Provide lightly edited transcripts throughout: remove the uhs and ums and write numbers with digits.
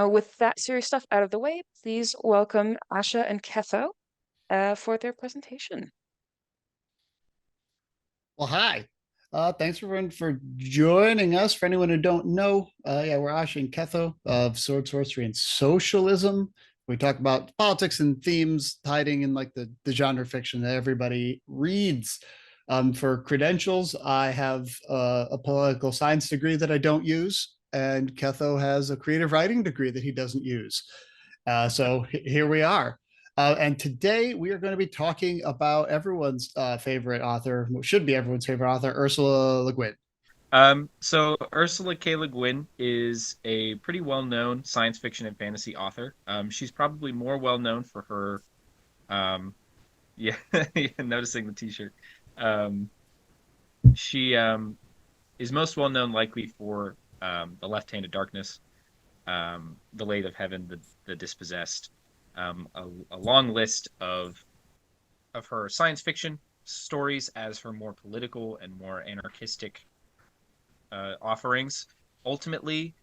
Now, with that serious stuff out of the way, please welcome Asha and Ketho for their presentation. Well, hi. Thanks everyone for joining us. For anyone who don't know, yeah, we're Asha and Ketho of Sword, Sorcery, and Socialism. We talk about politics and themes hiding in like the genre fiction that everybody reads. For credentials, I have a political science degree that I don't use, and Ketho has a creative writing degree that he doesn't use. So here we are. And today we are going to be talking about everyone's favorite author, should be everyone's favorite author, Ursula Le Guin. So Ursula K. Le Guin is a pretty well-known science fiction and fantasy author. She's probably more well-known for her, yeah, yeah, noticing the t-shirt. Um, she is most well-known likely for The Left Hand of Darkness, The Lade of Heaven, The Dispossessed, a long list of her science fiction stories as her more political and more anarchistic offerings. Ultimately,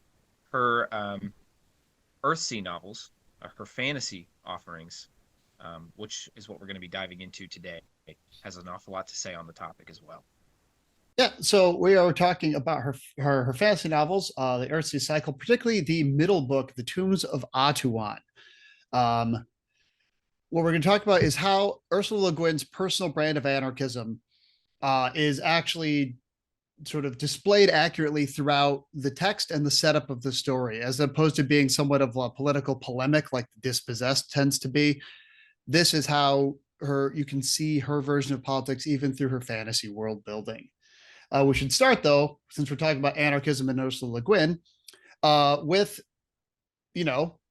her Earthsea novels, her fantasy offerings, which is what we're going to be diving into today, has an awful lot to say on the topic as well. Yeah, so we are talking about her fantasy novels, the Earthsea cycle, particularly the middle book, The Tombs of Atuan. Um, what we're going to talk about is how Ursula Le Guin's personal brand of anarchism is actually sort of displayed accurately throughout the text and the setup of the story, as opposed to being somewhat of a political polemic like the Dispossessed tends to be. This is how you can see her version of politics even through her fantasy world building. We should start though, since we're talking about anarchism and Ursula Le Guin, with,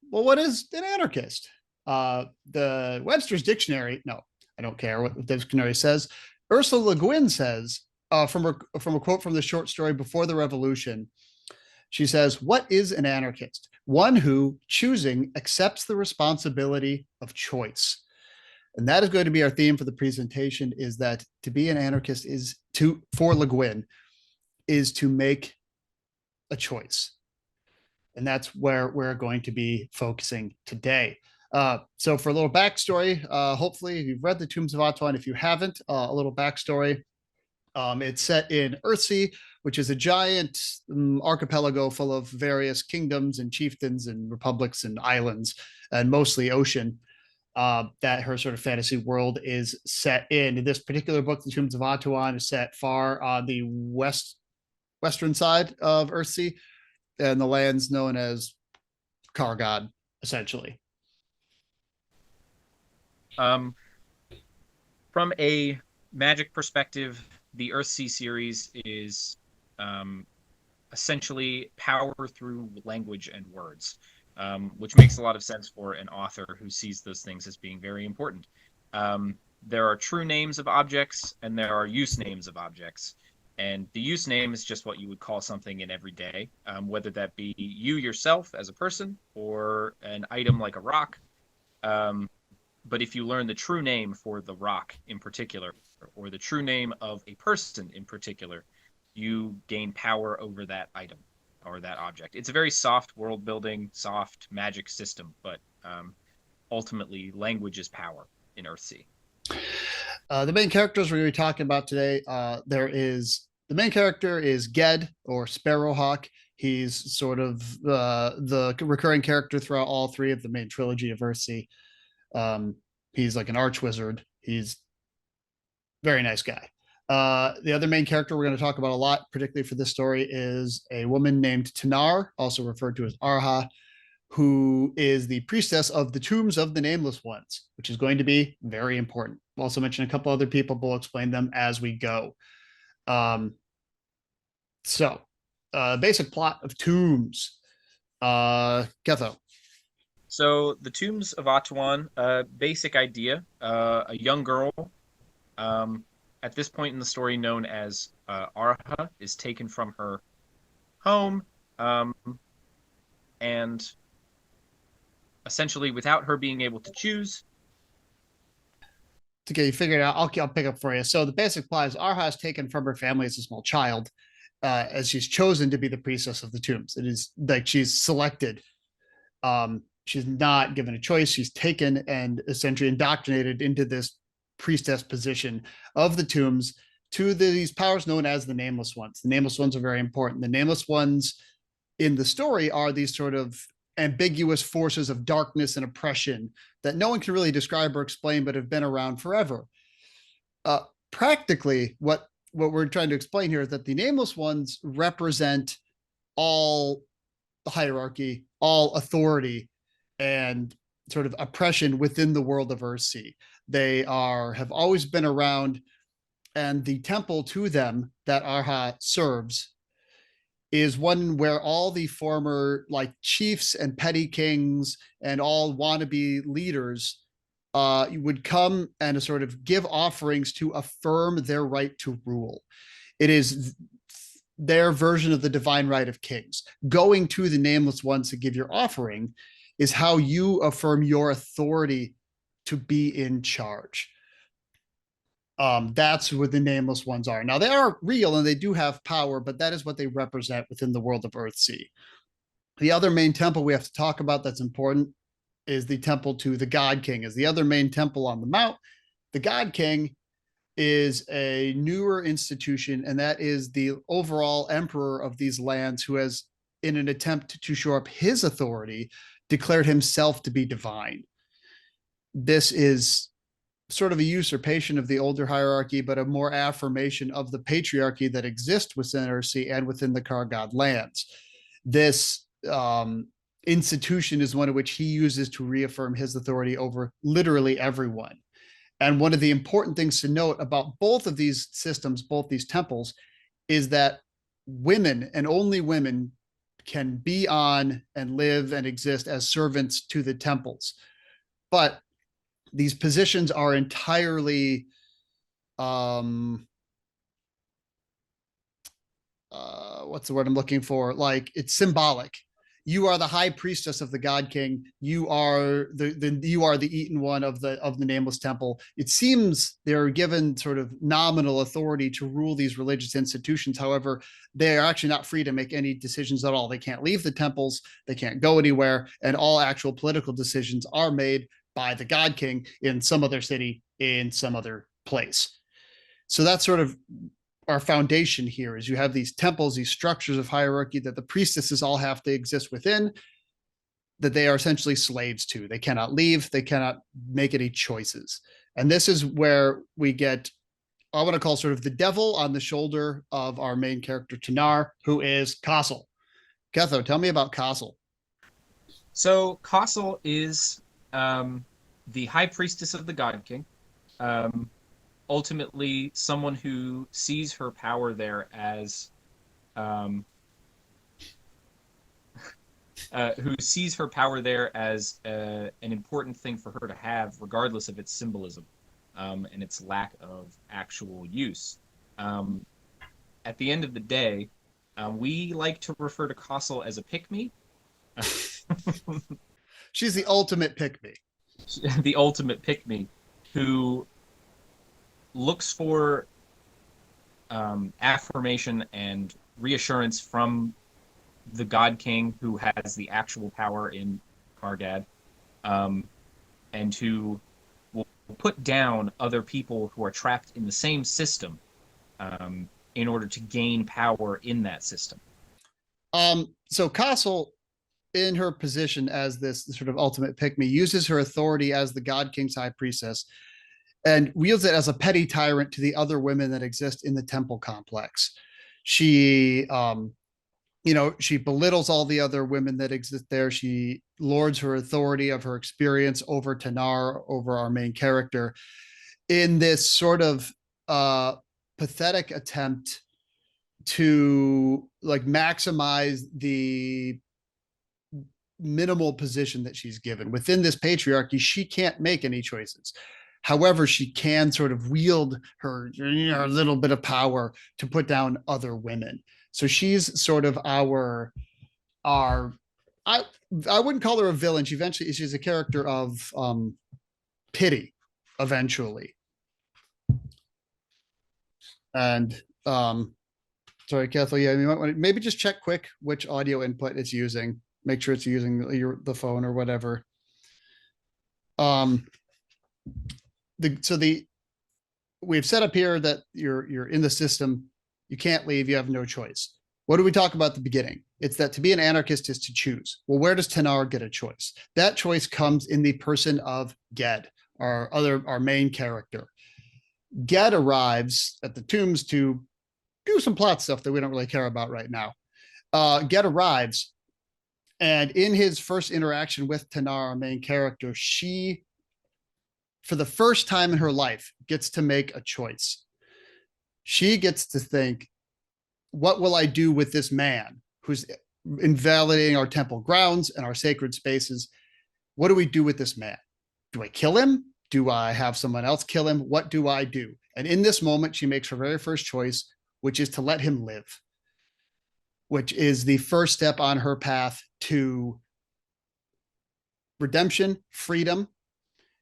well, what is an anarchist? The Webster's Dictionary, no, I don't care what the dictionary says. Ursula Le Guin says, from a quote from the short story Before the Revolution, she says, "What is an anarchist? One who, choosing, accepts the responsibility of choice." And that is going to be our theme for the presentation, is that to be an anarchist for Le Guin, is to make a choice. And that's where we're going to be focusing today. So for a little backstory, hopefully you've read The Tombs of Atuan. If you haven't, a little backstory. It's set in Earthsea, which is a giant archipelago full of various kingdoms and chieftains and republics and islands, and mostly ocean. That her sort of fantasy world is set in. This particular book, The Tombs of Atuan, is set far on the western side of Earthsea, and the land's known as Kargad, essentially. Um, from a magic perspective, the Earthsea series is essentially power through language and words, which makes a lot of sense for an author who sees those things as being very important. There are true names of objects and there are use names of objects. And the use name is just what you would call something in every day, whether that be you yourself as a person or an item like a rock. But if you learn the true name for the rock in particular, or the true name of a person in particular, you gain power over that item or that object. It's a very soft world building, soft magic system, but ultimately language is power in Earthsea. The main characters we're going to be talking about today, the main character is Ged, or Sparrowhawk. He's sort of the recurring character throughout all three of the main trilogy of Earthsea. He's like an arch wizard. He's a very nice guy. The other main character we're going to talk about a lot, particularly for this story, is a woman named Tanar, also referred to as Arha, who is the priestess of the Tombs of the Nameless Ones, which is going to be very important. We'll also mention a couple other people, but we'll explain them as we go. So, basic plot of Tombs. Ketho. So the Tombs of Atuan, basic idea, a young girl, at this point in the story known as Arha, is taken from her home, and essentially without her being able to choose. To get you figured out, I'll pick up for you. So the basic plot is Arha is taken from her family as a small child, as she's chosen to be the priestess of the tombs. It is like she's selected She's not given a choice. She's taken and essentially indoctrinated into this priestess position of the tombs to these powers known as the Nameless Ones. The Nameless Ones are very important. The Nameless Ones in the story are these sort of ambiguous forces of darkness and oppression that no one can really describe or explain, but have been around forever. Practically, what we're trying to explain here is that the Nameless Ones represent all hierarchy, all authority, and sort of oppression within the world of Earthsea. They have always been around, and the temple to them that Arha serves is one where all the former like chiefs and petty kings and all wannabe leaders would come and sort of give offerings to affirm their right to rule. It is their version of the divine right of kings. Going to the Nameless Ones to give your offering is how you affirm your authority to be in charge. That's what the Nameless Ones are. Now, they are real and they do have power, but that is what they represent within the world of Earthsea. The other main temple we have to talk about that's important is the temple to the God King, is the other main temple on the mount. The God King is a newer institution, and that is the overall emperor of these lands who has, in an attempt to shore up his authority, declared himself to be divine. This is sort of a usurpation of the older hierarchy, but a more affirmation of the patriarchy that exists within Earthsea and within the Kargad lands. This institution is one of which he uses to reaffirm his authority over literally everyone. And one of the important things to note about both of these systems, both these temples, is that women and only women can be on and live and exist as servants to the temples. But these positions are entirely what's the word I'm looking for? Like, it's symbolic. You are the high priestess of the God King. You are the eaten one of the Nameless Temple. It seems they're given sort of nominal authority to rule these religious institutions. However, they are actually not free to make any decisions at all. They can't leave the temples. They can't go anywhere, and all actual political decisions are made by the God King in some other city, in some other place. So that's sort of our foundation here. Is you have these temples, these structures of hierarchy that the priestesses all have to exist within, that they are essentially slaves to. They cannot leave. They cannot make any choices. And this is where we get, I want to call sort of the devil on the shoulder of our main character, Tanar, who is Castle. Ketho, tell me about Castle. So Castle is the high priestess of the God King. Ultimately, someone who sees her power there as an important thing for her to have, regardless of its symbolism and its lack of actual use. At the end of the day, we like to refer to Castle as a pick-me. She's the ultimate pick-me. The ultimate pick-me, who looks for affirmation and reassurance from the God King, who has the actual power in Kargad, and who will put down other people who are trapped in the same system in order to gain power in that system. So Castle, in her position as this sort of ultimate pick-me, uses her authority as the God King's high priestess and wields it as a petty tyrant to the other women that exist in the temple complex. She, she belittles all the other women that exist there. She lords her authority of her experience over Tanar, over our main character, in this sort of pathetic attempt to like maximize the minimal position that she's given within this patriarchy. She can't make any choices. However, she can sort of wield her little bit of power to put down other women. So she's sort of I wouldn't call her a villain. She's a character of pity eventually. And sorry, Ketho, yeah, you might want to maybe just check quick which audio input it's using. make sure it's using the phone or whatever. We've set up here that you're in the system. You can't leave. You have no choice. What do we talk about at the beginning? It's that to be an anarchist is to choose. Well, where does Tanar get a choice? That choice comes in the person of Ged, our main character. Ged arrives at the tombs to do some plot stuff that we don't really care about right now. Ged arrives, and in his first interaction with Tanar, our main character, she, for the first time in her life, gets to make a choice. She gets to think, what will I do with this man who's invalidating our temple grounds and our sacred spaces? What do we do with this man? Do I kill him? Do I have someone else kill him? What do I do? And in this moment, she makes her very first choice, which is to let him live, which is the first step on her path to redemption, freedom,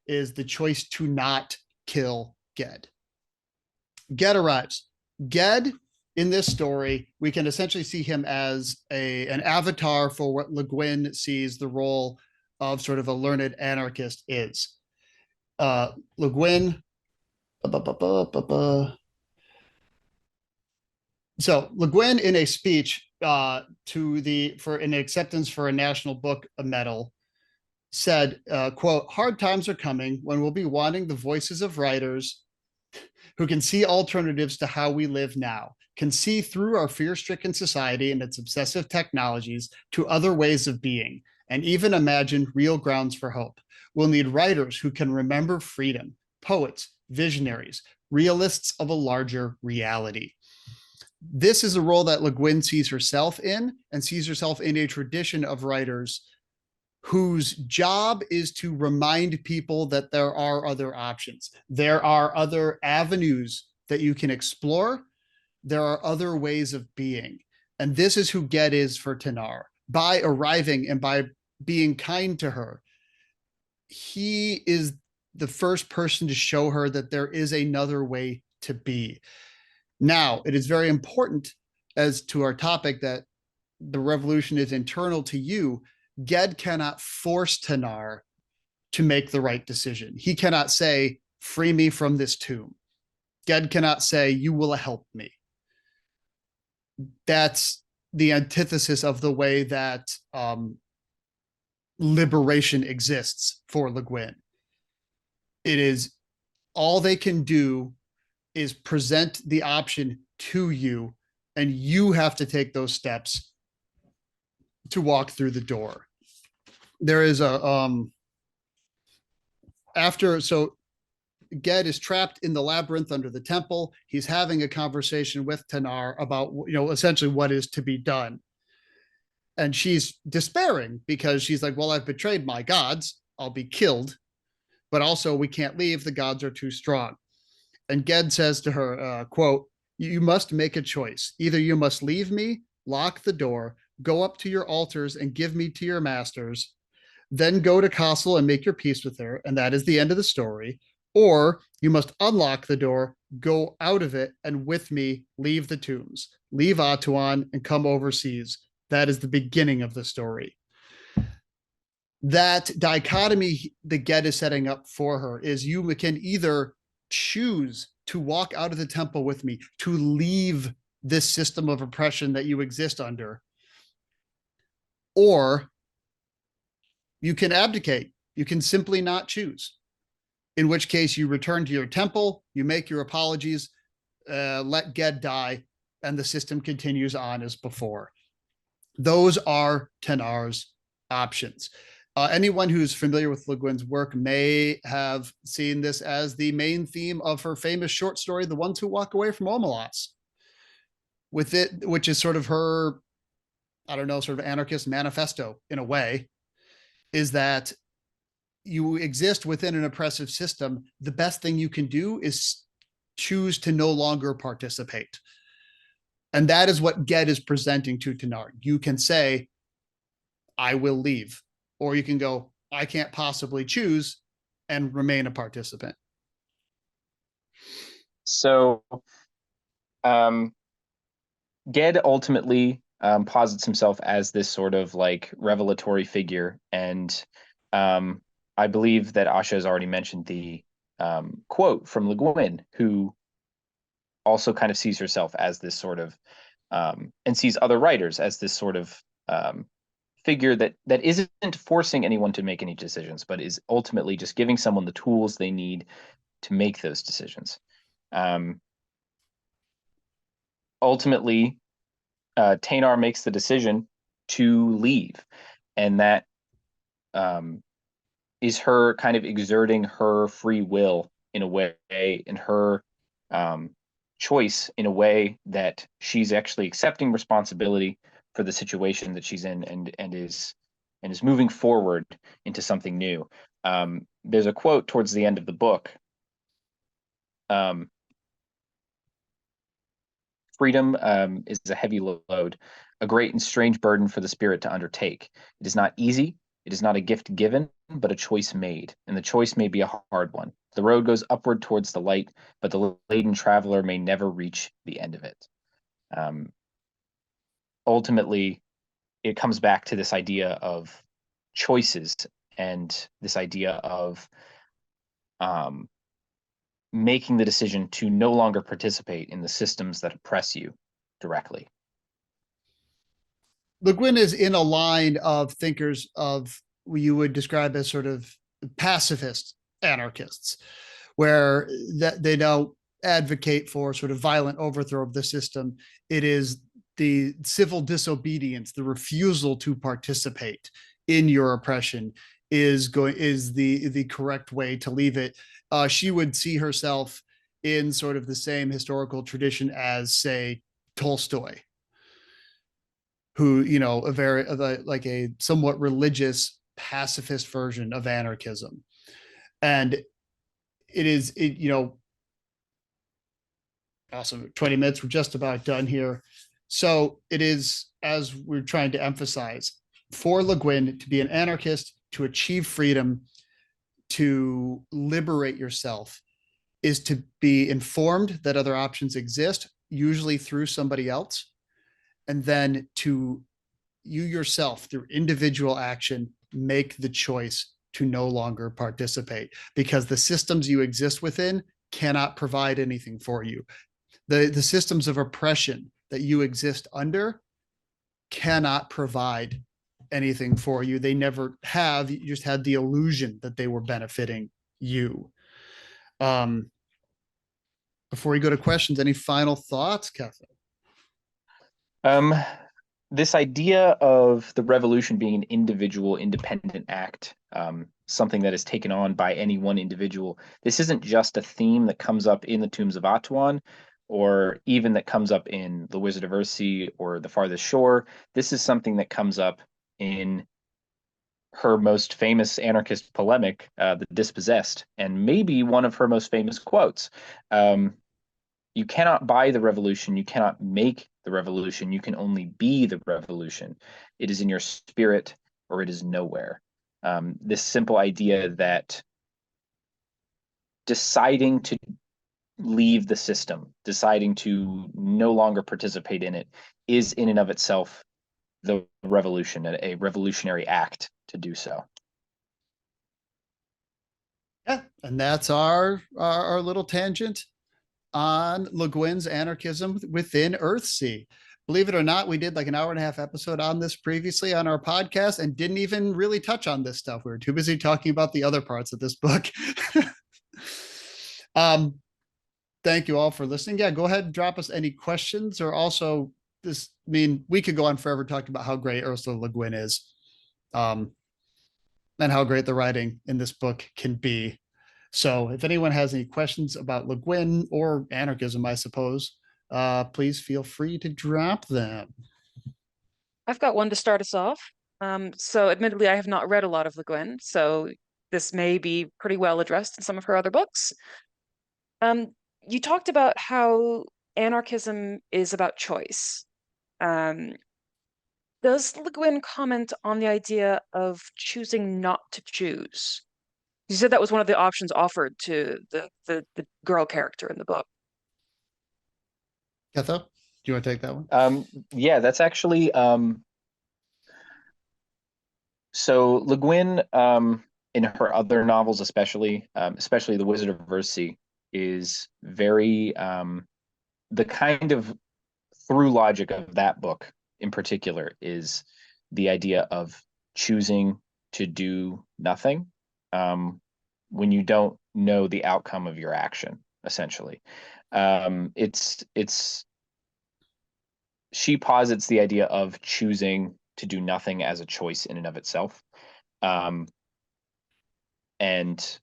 is the choice to not kill Ged. Ged arrives. Ged, in this story, we can essentially see him as an avatar for what Le Guin sees the role of sort of a learned anarchist is. Le Guin. So Le Guin, in a speech for an acceptance for a national book medal, said, quote, "Hard times are coming when we'll be wanting the voices of writers who can see alternatives to how we live now, can see through our fear-stricken society and its obsessive technologies to other ways of being, and even imagine real grounds for hope. We'll need writers who can remember freedom, poets, visionaries, realists of a larger reality." This is a role that Le Guin sees herself in, and sees herself in a tradition of writers whose job is to remind people that there are other options. There are other avenues that you can explore. There are other ways of being. And this is who Ged is for Tanar. By arriving and by being kind to her, he is the first person to show her that there is another way to be. Now, it is very important, as to our topic, that the revolution is internal to you. Ged cannot force Tanar to make the right decision. He cannot say, "Free me from this tomb." Ged cannot say, "You will help me." That's the antithesis of the way that liberation exists for Le Guin. It is all they can do is present the option to you, and you have to take those steps to walk through the door. There is so Ged is trapped in the labyrinth under the temple. He's having a conversation with Tanar about, essentially what is to be done. And she's despairing because she's like, well, I've betrayed my gods. I'll be killed. But also we can't leave. The gods are too strong. And Ged says to her, quote, "You must make a choice. Either you must leave me, lock the door, go up to your altars and give me to your masters, then go to Castle and make your peace with her, and that is the end of the story. Or you must unlock the door, go out of it, and with me leave the tombs, leave Atuan, and come overseas. That is the beginning of the story." That dichotomy that Ged is setting up for her is you can either choose to walk out of the temple with me, to leave this system of oppression that you exist under, or you can abdicate. You can simply not choose, in which case you return to your temple, you make your apologies, let Ged die, and the system continues on as before. Those are Tanar's options. Anyone who's familiar with Le Guin's work may have seen this as the main theme of her famous short story, The Ones Who Walk Away from Omelas, with it, which is sort of her, sort of anarchist manifesto in a way, is that you exist within an oppressive system. The best thing you can do is choose to no longer participate. And that is what Ged is presenting to Tanar. You can say, "I will leave." Or you can go, "I can't possibly choose," and remain a participant. So Ged ultimately posits himself as this sort of like revelatory figure. And I believe that Asha has already mentioned the quote from Le Guin, who also kind of sees herself as this sort of, and sees other writers as this sort of figure that isn't forcing anyone to make any decisions, but is ultimately just giving someone the tools they need to make those decisions. Ultimately, Taynar makes the decision to leave, and that is her kind of exerting her free will in a way, in her choice in a way that she's actually accepting responsibility for the situation that she's in, and is moving forward into something new. There's a quote towards the end of the book. Freedom is a heavy load, a great and strange burden for the spirit to undertake. It is not easy. It is not a gift given, but a choice made, and the choice may be a hard one. The road goes upward towards the light, but the laden traveler may never reach the end of it. Ultimately, it comes back to this idea of choices and this idea of making the decision to no longer participate in the systems that oppress you directly. Le Guin is in a line of thinkers of what you would describe as sort of pacifist anarchists, where that they don't advocate for sort of violent overthrow of the system. It is the civil disobedience, the refusal to participate in your oppression is the correct way to leave it. She would see herself in sort of the same historical tradition as, say, Tolstoy, who, you know, a very like a somewhat religious pacifist version of anarchism. And you know, awesome. 20 minutes, we're just about done here. So it is, as we're trying to emphasize, for Le Guin to be an anarchist, to achieve freedom, to liberate yourself, is to be informed that other options exist, usually through somebody else, and then to you yourself, through individual action, make the choice to no longer participate, because the systems you exist within cannot provide anything for you. The systems of oppression that you exist under cannot provide anything for you. They never have. You just had the illusion that they were benefiting you. Before we go to questions, any final thoughts, Ketho? This idea of the revolution being an individual, independent act, something that is taken on by any one individual. This isn't just a theme that comes up in the Tombs of Atuan, or even that comes up in The Wizard of Earthsea or The Farthest Shore. This is something that comes up in her most famous anarchist polemic, The Dispossessed, and maybe one of her most famous quotes. You cannot buy the revolution. You cannot make the revolution. You can only be the revolution. It is in your spirit or it is nowhere. This simple idea that deciding to leave the system, deciding to no longer participate in it, is in and of itself the revolution, a revolutionary act to do so. Yeah, and that's our little tangent on Le Guin's Anarchism within Earthsea. Believe it or not, we did like an hour and a half episode on this previously on our podcast and didn't even really touch on this stuff. We were too busy talking about the other parts of this book. Thank you all for listening. Yeah, go ahead and drop us any questions, or also this, I mean, we could go on forever talking about how great Ursula Le Guin is, and how great the writing in this book can be. So if anyone has any questions about Le Guin or anarchism, I suppose, please feel free to drop them. I've got one to start us off. So admittedly, I have not read a lot of Le Guin, so this may be pretty well addressed in some of her other books. You talked about how anarchism is about choice. Does Le Guin comment on the idea of choosing not to choose? You said that was one of the options offered to the girl character in the book. Ketho? Do you want to take that one? Yeah, that's actually so Le Guin, in her other novels, especially The Wizard of Earthsea, is very the kind of through logic of that book in particular is the idea of choosing to do nothing when you don't know the outcome of your action, essentially. It's she posits the idea of choosing to do nothing as a choice in and of itself. Um, and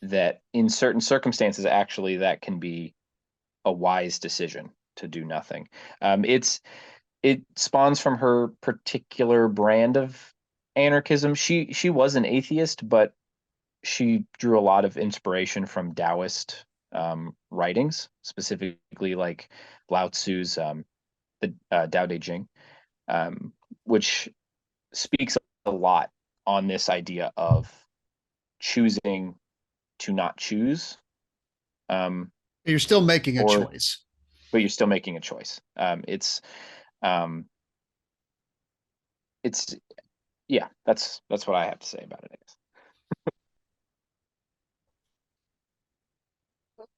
that in certain circumstances, actually, that can be a wise decision to do nothing. It spawns from her particular brand of anarchism. She was an atheist, but she drew a lot of inspiration from Taoist writings, specifically like Lao Tzu's the Tao Te Ching, which speaks a lot on this idea of choosing to not choose, You're still making a or choice. but you're still making a choice. Um, it's yeah, that's what I have to say about it, I guess.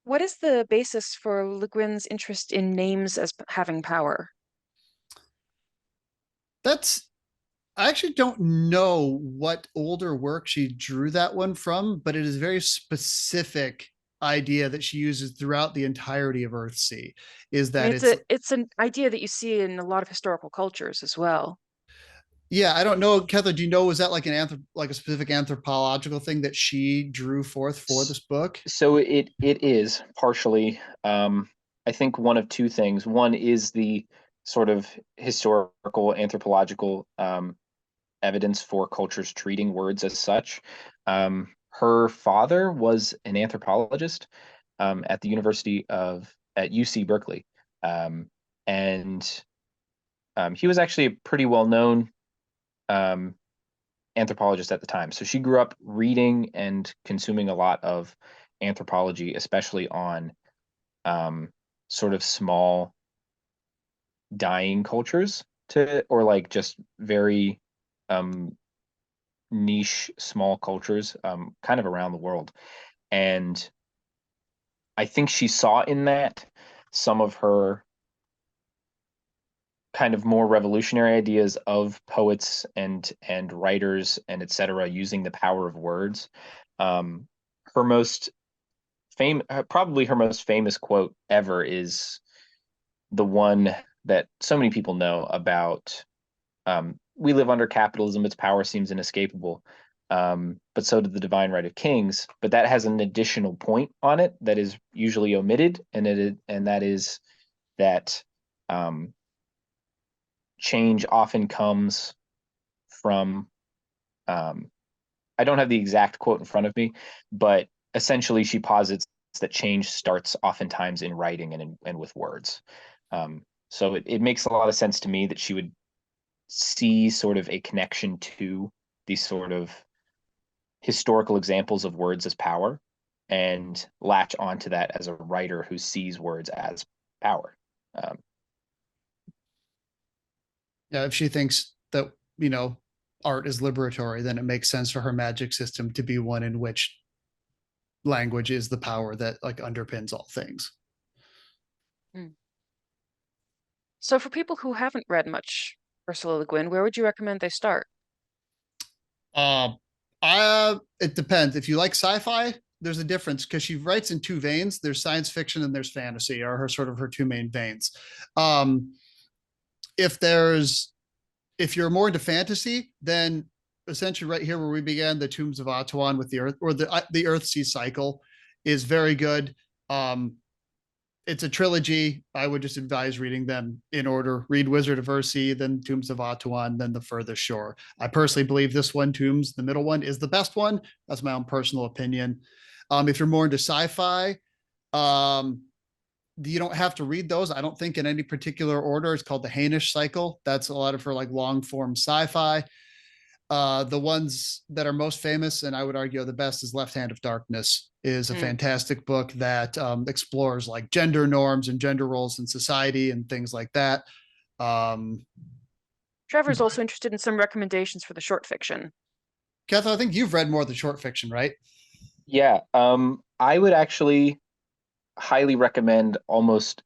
What is the basis for Le Guin's interest in names as having power? That's I actually don't know what older work she drew that one from, but it is a very specific idea that she uses throughout the entirety of Earthsea. Is I mean, that it's an idea that you see in a lot of historical cultures as well. yeah, I don't know, Ketho, do you know, was that like like a specific anthropological thing that she drew forth for this book? So it is partially. I think one of two things. One is the sort of historical anthropological evidence for cultures treating words as such. Her father was an anthropologist at the University of at UC Berkeley, and he was actually a pretty well known um, anthropologist at the time. So she grew up reading and consuming a lot of anthropology, especially on sort of small dying cultures or like just very um, niche small cultures kind of around the world. And I think she saw in that some of her kind of more revolutionary ideas of poets and writers and etc. using the power of words. Um, her most probably her most famous quote ever is the one that so many people know about. We live under capitalism; its power seems inescapable. But so did the divine right of kings. But that has an additional point on it that is usually omitted, and that is that um, change often comes from I don't have the exact quote in front of me, but essentially she posits that change starts oftentimes in writing and with words. So it makes a lot of sense to me that she would see sort of a connection to these sort of historical examples of words as power and latch onto that as a writer who sees words as power. Um, Yeah, if she thinks that, you know, art is liberatory, then it makes sense for her magic system to be one in which language is the power that like underpins all things. Hmm. So for people who haven't read much Ursula Le Guin, where would you recommend they start? Uh, it depends. If you like sci-fi, there's a difference because she writes in two veins. There's science fiction and there's fantasy, are her sort of her two main veins. Um, if there's if you're more into fantasy, then essentially right here where we began, the Tombs of Atuan with the Earth or the Earthsea cycle is very good. Um, it's a trilogy. I would just advise reading them in order. Read Wizard of Earthsea, then Tombs of Atuan, then The Furthest Shore. I personally believe this one, Tombs, the middle one, is the best one. That's my own personal opinion. If you're more into sci-fi, um, you don't have to read those. I don't think in any particular order. It's called the Hainish cycle. That's a lot of her like long form sci-fi. The ones that are most famous, and I would argue are the best, is Left Hand of Darkness, is a fantastic book that explores like gender norms and gender roles in society and things like that. Trevor's also interested in some recommendations for the short fiction. Ketho, I think you've read more of the short fiction, right? Yeah, I would actually highly recommend almost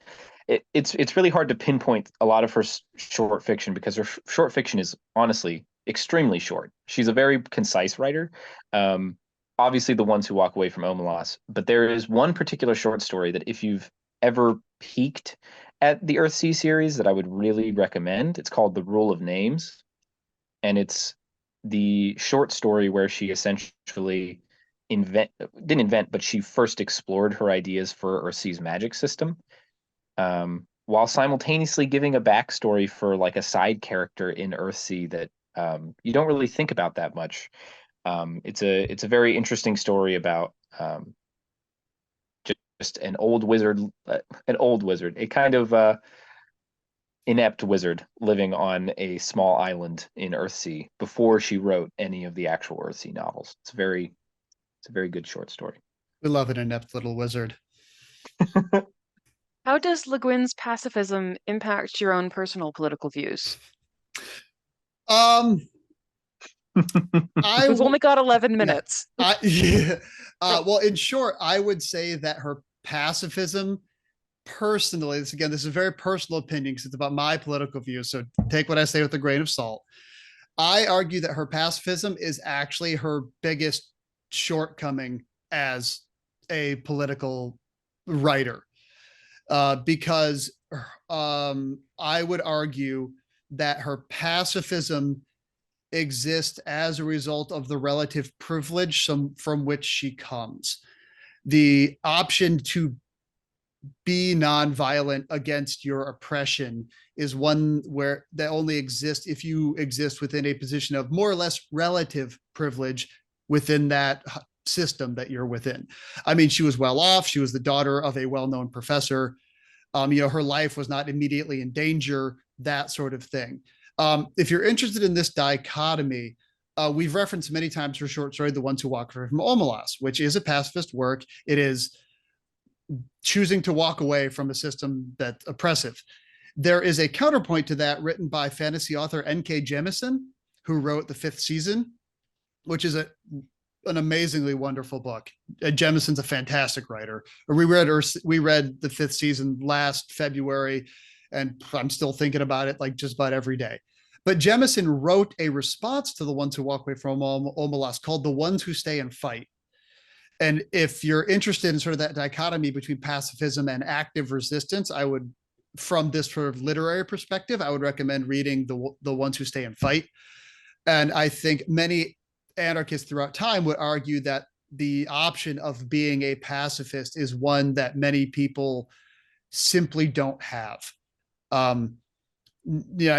it's really hard to pinpoint a lot of her short fiction because her short fiction is honestly extremely short. She's a very concise writer. Um, Obviously the ones who walk away from Omelas, but there is one particular short story that if you've ever peeked at the Earthsea series that I would really recommend. It's called The Rule of Names, and it's the short story where she essentially didn't invent, but she first explored her ideas for Earthsea's magic system, while simultaneously giving a backstory for like a side character in Earthsea that you don't really think about that much. It's a very interesting story about just an old wizard, a kind of inept wizard living on a small island in Earthsea before she wrote any of the actual Earthsea novels. It's a very good short story. We love an inept little wizard. How does Le Guin's pacifism impact your own personal political views? Um, We've only got 11 minutes. Yeah. Well, in short, I would say that her pacifism, personally, this is a very personal opinion because it's about my political views. So take what I say with a grain of salt. I argue that her pacifism is actually her biggest shortcoming as a political writer, because I would argue that her pacifism exists as a result of the relative privilege from which she comes. The option to be nonviolent against your oppression is one where that only exists if you exist within a position of more or less relative privilege within that system that you're within. I mean, she was well off. She was the daughter of a well-known professor. Her life was not immediately in danger, that sort of thing. If you're interested in this dichotomy, we've referenced many times her short story, The Ones Who Walk Away from Omelas, which is a pacifist work. It is choosing to walk away from a system that's oppressive. There is a counterpoint to that written by fantasy author N.K. Jemisin, who wrote The Fifth Season, which is an amazingly wonderful book. Jemison's a fantastic writer. We read The Fifth Season last February, and I'm still thinking about it like just about every day. But Jemison wrote a response to The Ones Who Walk Away from Omelas called The Ones Who Stay and Fight. And if you're interested in sort of that dichotomy between pacifism and active resistance, I would, from this sort of literary perspective, I would recommend reading the Ones Who Stay and Fight. And I think many anarchists throughout time would argue that the option of being a pacifist is one that many people simply don't have. I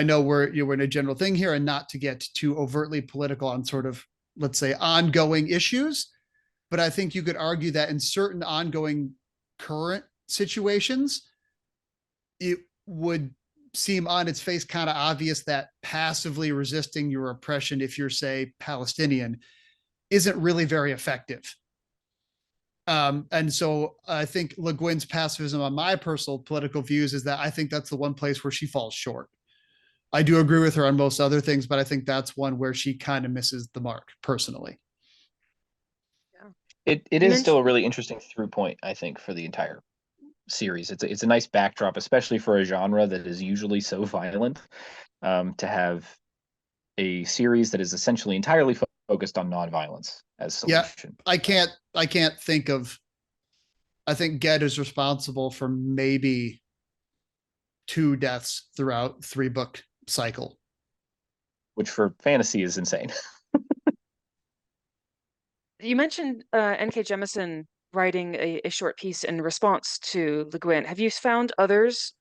know we're in a general thing here, and not to get too overtly political on sort of, let's say, ongoing issues, but I think you could argue that in certain ongoing current situations, it would seem on its face kind of obvious that passively resisting your oppression, if you're, say, Palestinian, isn't really very effective. And so I think Le Guin's pacifism on my personal political views is that I think that's the one place where she falls short. I do agree with her on most other things, but I think that's one where she kind of misses the mark personally. It is still a really interesting through point, I think, for the entire series. It's a nice backdrop, especially for a genre that is usually so violent, to have a series that is essentially entirely focused on nonviolence as solution. Yeah, I can't think of. I think Ged is responsible for maybe 2 deaths throughout 3-book cycle, which for fantasy is insane. You mentioned N.K. Jemisin writing a short piece in response to Le Guin. Have you found others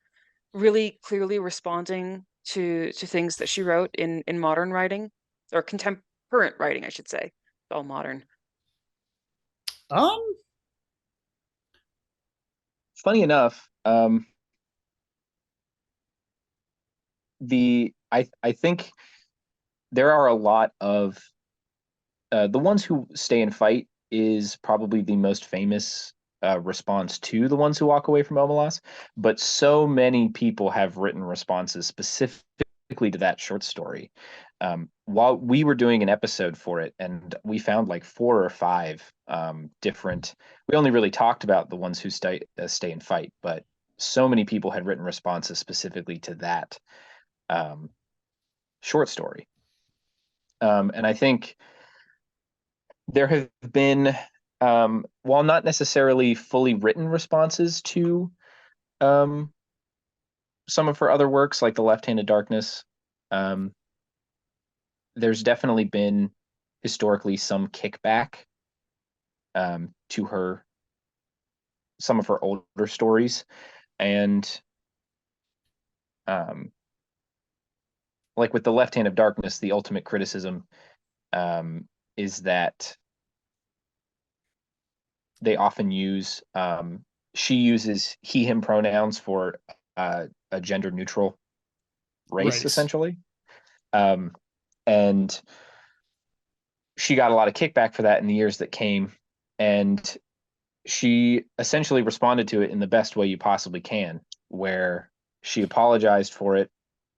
really clearly responding to things that she wrote in modern writing, or contemporary writing, I should say? It's all modern. Funny enough, I think there are a lot of the ones who stay and fight is probably the most famous response to the ones who walk away from Omelas, but so many people have written responses specifically to that short story. While we were doing an episode for it, and we found like 4 or 5 different. We only really talked about the ones who stay and fight, but so many people had written responses specifically to that short story. And I think there have been, while not necessarily fully written responses to some of her other works, like The Left-Handed Darkness, there's definitely been historically some kickback to her, some of her older stories. And like with The Left Hand of Darkness, the ultimate criticism is that they often use, she uses he, him pronouns for a gender neutral race. Essentially. And she got a lot of kickback for that in the years that came. And she essentially responded to it in the best way you possibly can, where she apologized for it,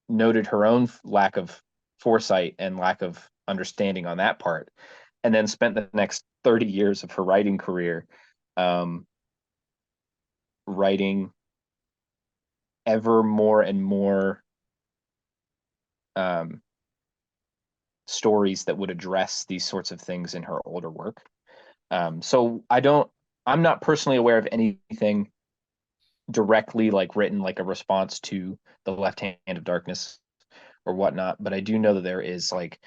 noted her own lack of foresight and lack of understanding on that part, and then spent the next 30 years of her writing career writing ever more and more stories that would address these sorts of things in her older work. So I'm not personally aware of anything directly like written like a response to The Left Hand of Darkness or whatnot, but I do know that there is, like,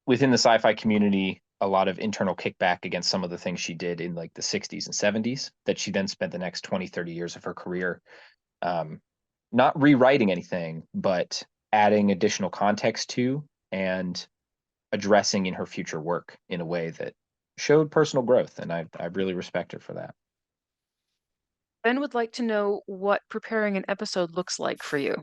within the sci-fi community, a lot of internal kickback against some of the things she did in like the 60s and 70s that she then spent the next 20, 30 years of her career not rewriting anything, but adding additional context to and addressing in her future work in a way that showed personal growth. And I really respect her for that. Ben would like to know what preparing an episode looks like for you.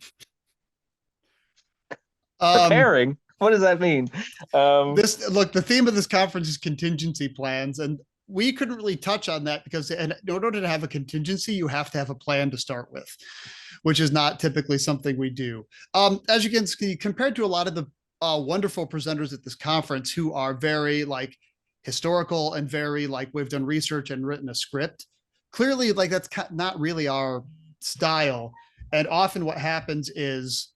Preparing? What does that mean? The theme of this conference is contingency plans, and we couldn't really touch on that because in order to have a contingency, you have to have a plan to start with, which is not typically something we do. As you can see, compared to a lot of the wonderful presenters at this conference who are very like historical and very like we've done research and written a script, clearly like that's not really our style. And often what happens is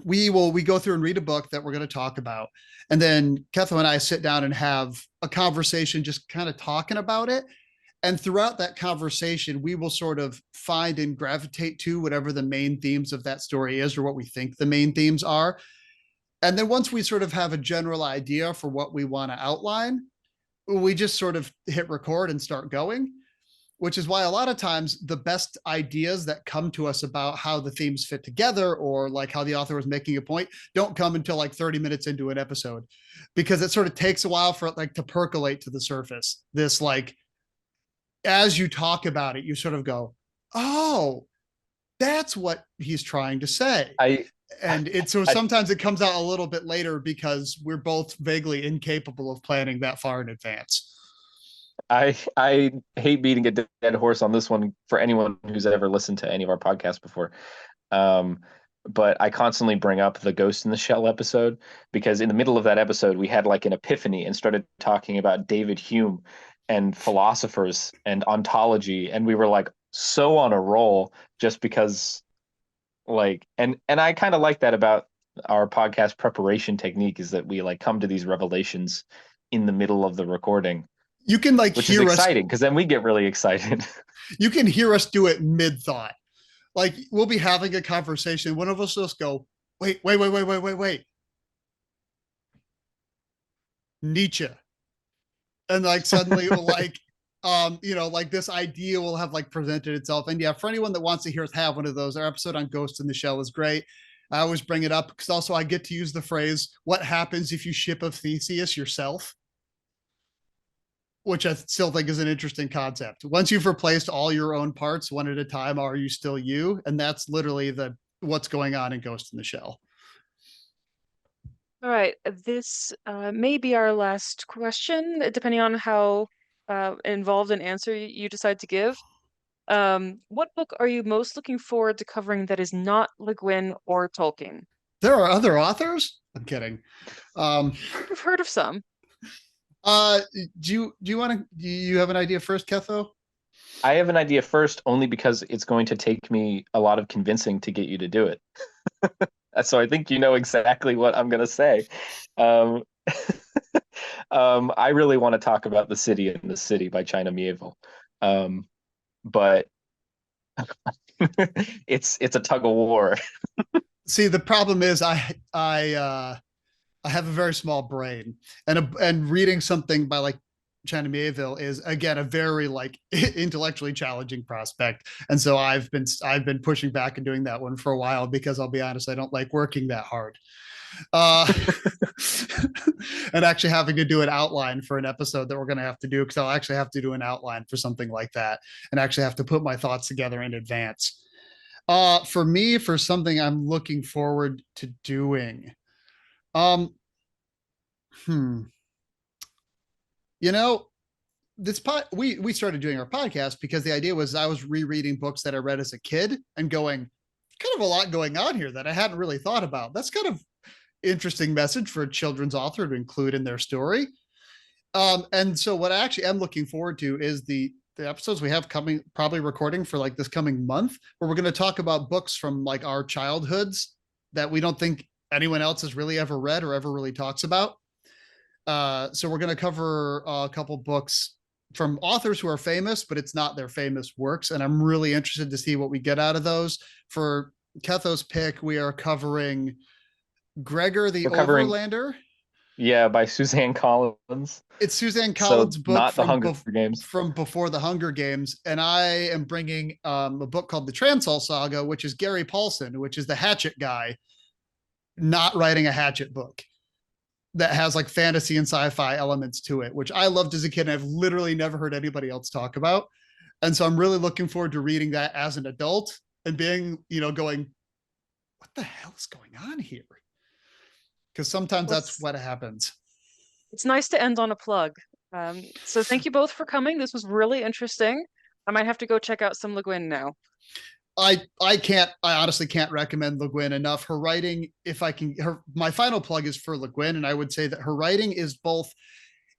we go through and read a book that we're going to talk about, and then Ketho and I sit down and have a conversation just kind of talking about it. And throughout that conversation, we will sort of find and gravitate to whatever the main themes of that story is, or what we think the main themes are. And then once we sort of have a general idea for what we want to outline, we just sort of hit record and start going, which is why a lot of times the best ideas that come to us about how the themes fit together or like how the author was making a point don't come until like 30 minutes into an episode, because it sort of takes a while for it like to percolate to the surface. This like, as you talk about it, you sort of go, oh, that's what he's trying to say. So sometimes it comes out a little bit later because we're both vaguely incapable of planning that far in advance. I hate beating a dead horse on this one for anyone who's ever listened to any of our podcasts before. But I constantly bring up the Ghost in the Shell episode because in the middle of that episode, we had like an epiphany and started talking about David Hume and philosophers and ontology. And we were like so on a roll just because like, and I kind of like that about our podcast preparation technique, is that we like come to these revelations in the middle of the recording. You can like which is exciting because then we get really excited. You can hear us do it mid-thought. Like we'll be having a conversation. One of us will just go, wait. Nietzsche. And like suddenly like, like this idea will have like presented itself. And yeah, for anyone that wants to hear us have one of those, our episode on Ghost in the Shell is great. I always bring it up because also I get to use the phrase, what happens if you ship a Theseus yourself? Which I still think is an interesting concept. Once you've replaced all your own parts one at a time, are you still you? And that's literally what's going on in Ghost in the Shell. All right, this may be our last question, depending on how involved an answer you decide to give. What book are you most looking forward to covering that is not Le Guin or Tolkien? There are other authors? I'm kidding. I've heard of some. Do you have an idea first, Ketho? I have an idea first, only because it's going to take me a lot of convincing to get you to do it. So I think you know exactly what I'm going to say. Um, I really want to talk about The City in the City by China Miéville. But it's a tug of war. See, the problem is I have a very small brain, and reading something by like China Miéville is again a very like intellectually challenging prospect, and so I've been pushing back and doing that one for a while because I'll be honest, I don't like working that hard, uh, and actually having to do an outline for an episode that we're going to have to do because I'll actually have to do an outline for something like that and actually have to put my thoughts together in advance. For me, for something I'm looking forward to doing. Um, hmm. You know, we started doing our podcast because the idea was I was rereading books that I read as a kid and going, kind of a lot going on here that I hadn't really thought about. That's kind of interesting message for a children's author to include in their story. And so what I actually am looking forward to is the episodes we have coming, probably recording for like this coming month, where we're going to talk about books from like our childhoods that we don't think anyone else has really ever read or ever really talks about. So we're going to cover a couple books from authors who are famous, but it's not their famous works. And I'm really interested to see what we get out of those. For Ketho's pick, we are covering Gregor the We're covering, Overlander. yeah, by Suzanne Collins. It's Suzanne So Collins' book not the Hunger Games. from before the Hunger Games, and I am bringing a book called the Transall Saga, which is Gary Paulson, which is the Hatchet guy, not writing a Hatchet book that has like fantasy and sci-fi elements to it, which I loved as a kid and I've literally never heard anybody else talk about. And so I'm really looking forward to reading that as an adult and being, going, what the hell is going on here? Because sometimes Well, that's what happens. it's nice to end on a plug. So thank you both for coming. This was really interesting. I might have to go check out some Le Guin now. I honestly can't recommend Le Guin enough. Her writing, if I can, my final plug is for Le Guin, and I would say that her writing is both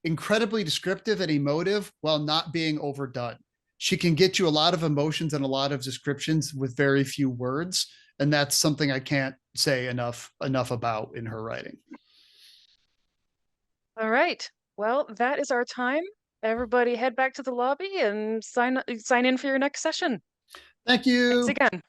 incredibly descriptive and emotive while not being overdone. She can get you a lot of emotions and a lot of descriptions with very few words, and that's something I can't say enough about in her writing. All right. Well, that is our time. Everybody head back to the lobby and sign in for your next session. Thank Thanks you. again.